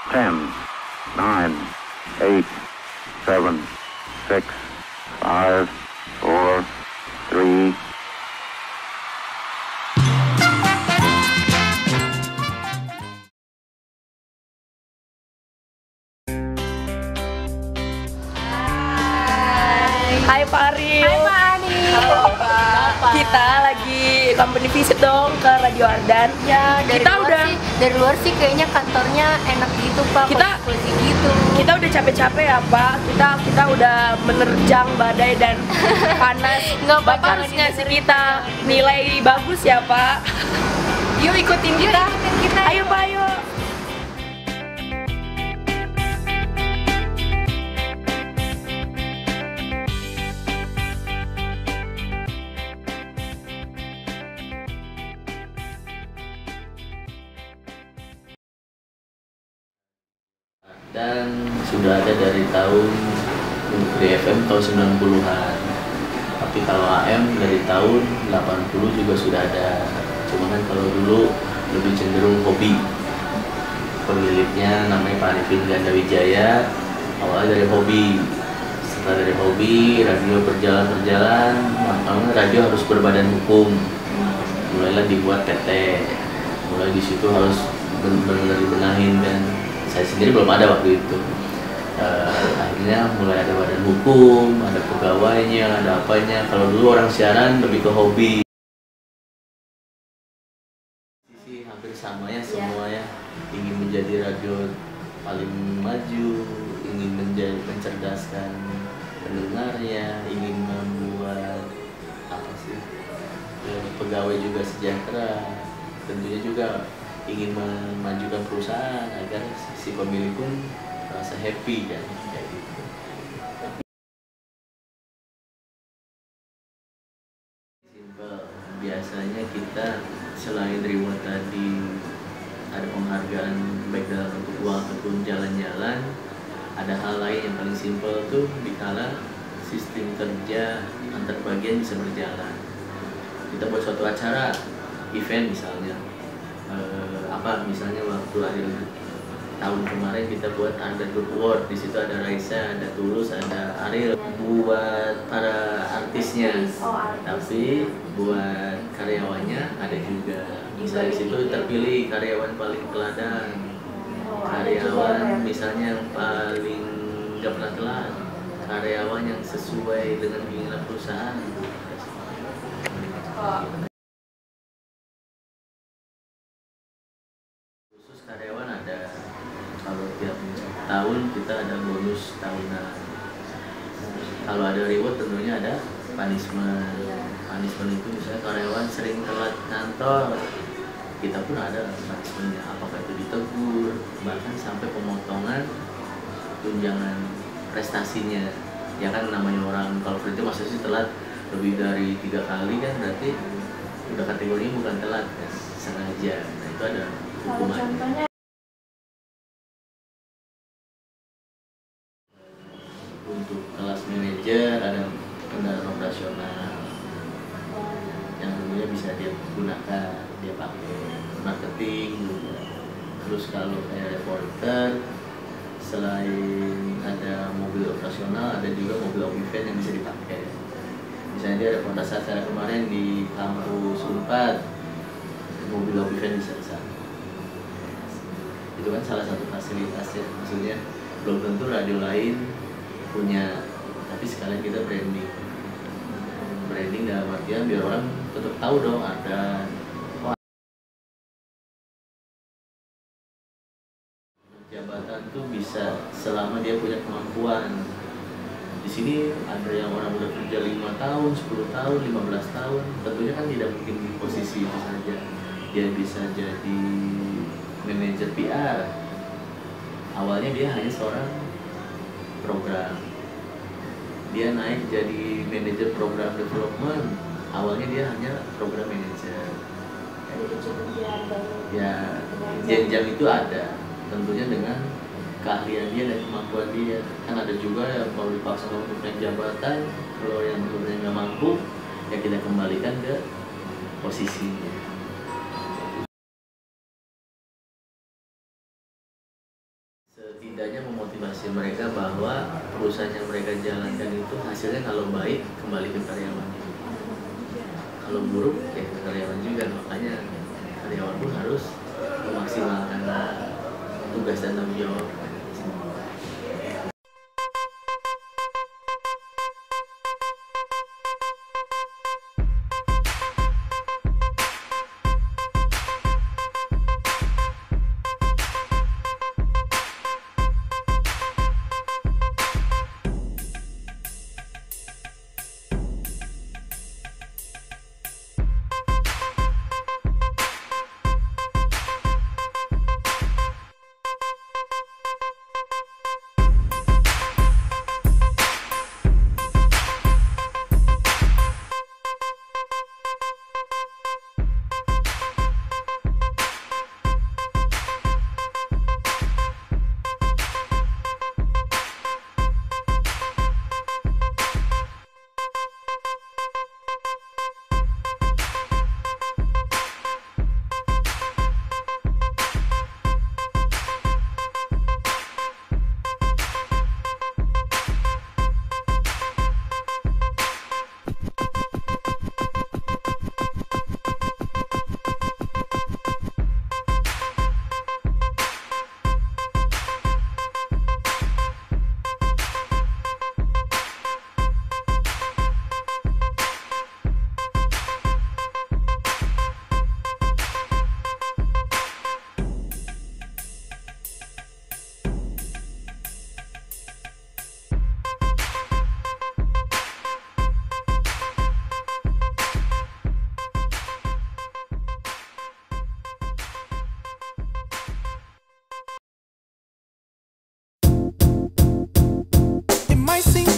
10, 9, 8, 7, 6, 5, 4, 3. Hai Pak Ariel. Hai Pak Ani. Halo Pak. Kita lagi company visit dong ke Radio Ardan. Ya, dari luar sih kayaknya kantornya enak gitu Pak. Cozy gitu. Kita udah capek-capek ya Pak. Kita udah menerjang badai dan panas. Bapak harus ngasih kita nilai bagus ya Pak. Yuk ikutin kita. Ayo Pak, ayo. Dan sudah ada dari tahun di FM tahun 90-an, tapi kalau AM dari tahun 80 juga sudah ada. Cuma kan kalau dulu lebih cenderung hobi. Pemiliknya namanya Pak Arifin Gandawijaya. Awalnya dari hobi. Setelah dari hobi, radio berjalan, makanya radio harus berbadan hukum. Mulailah dibuat PT. Mulai di situ harus benar-benar dibenahin, dan saya sendiri belum ada waktu itu. Akhirnya mulai ada badan hukum, ada pegawainya, ada apanya. Kalau dulu orang siaran lebih ke hobi. Sisi hampir sama ya semuanya. Ingin menjadi radio paling maju, ingin mencerdaskan pendengarnya, ingin membuat apa sih, pegawai juga sejahtera. Tentunya juga ingin memajukan perusahaan agar si pemilik pun merasa happy kan, kayak gitu. Simple. Biasanya kita selain reward tadi ada penghargaan baik dalam bentuk uang ataupun jalan-jalan, ada hal lain yang paling simple tuh dikala sistem kerja antar bagian bisa berjalan. Kita buat suatu acara, event misalnya. Misalnya waktu akhir tahun kemarin kita buat Ardan Group Award. Di situ ada Raisa, ada Tulus, ada Ariel. Buat para artisnya, tapi buat karyawannya ada juga. Misalnya di situ terpilih karyawan paling teladan, karyawan misalnya yang paling gak pernah telat, karyawan yang sesuai dengan keinginan perusahaan. Karyawan ada, kalau tiap tahun kita ada bonus tahunan. Kalau ada reward tentunya ada punishment. Punishment itu misalnya karyawan sering telat kantor, kita pun ada punishmentnya. Apakah itu ditegur, bahkan sampai pemotongan tunjangan prestasinya. Ya kan namanya orang kalau kerja masa sih telat lebih dari 3 kali kan, berarti udah kategorinya bukan telat kan, sengaja. Nah itu ada hukumannya. Untuk kelas manajer ada kendaraan operasional yang tentunya bisa dia gunakan, dia pakai marketing juga. Terus kalau kayak reporter, selain ada mobil operasional, ada juga mobil event yang bisa dipakai. Misalnya dia reportase acara kemarin di kampus Unpad, mobil event bisa di sana. Itu kan salah satu fasilitasnya, maksudnya belum tentu radio lain punya, tapi sekalian kita branding dalam artian biar orang tetap tahu dong ada jabatan tuh bisa selama dia punya kemampuan. Di sini ada yang orang udah kerja 5 tahun, 10 tahun, 15 tahun, tentunya kan tidak mungkin di posisi itu saja. Dia bisa jadi manajer PR. Awalnya dia hanya seorang program. Dia naik jadi manajer program development. Awalnya dia hanya program manager. Ya, jenjang itu ada. Tentunya dengan keahlian dia dan kemampuan dia. Kan ada juga yang kalau dipaksa untuk naik jabatan, kalau yang benar-benar nggak mampu, ya kita kembalikan ke posisinya. setidaknya memotivasi mereka bahwa perusahaan yang mereka jalankan itu hasilnya kalau baik kembali ke karyawan, kalau buruk ya ke karyawan juga. Makanya karyawan pun harus memaksimalkan tugas dan tanggung jawab. It might seem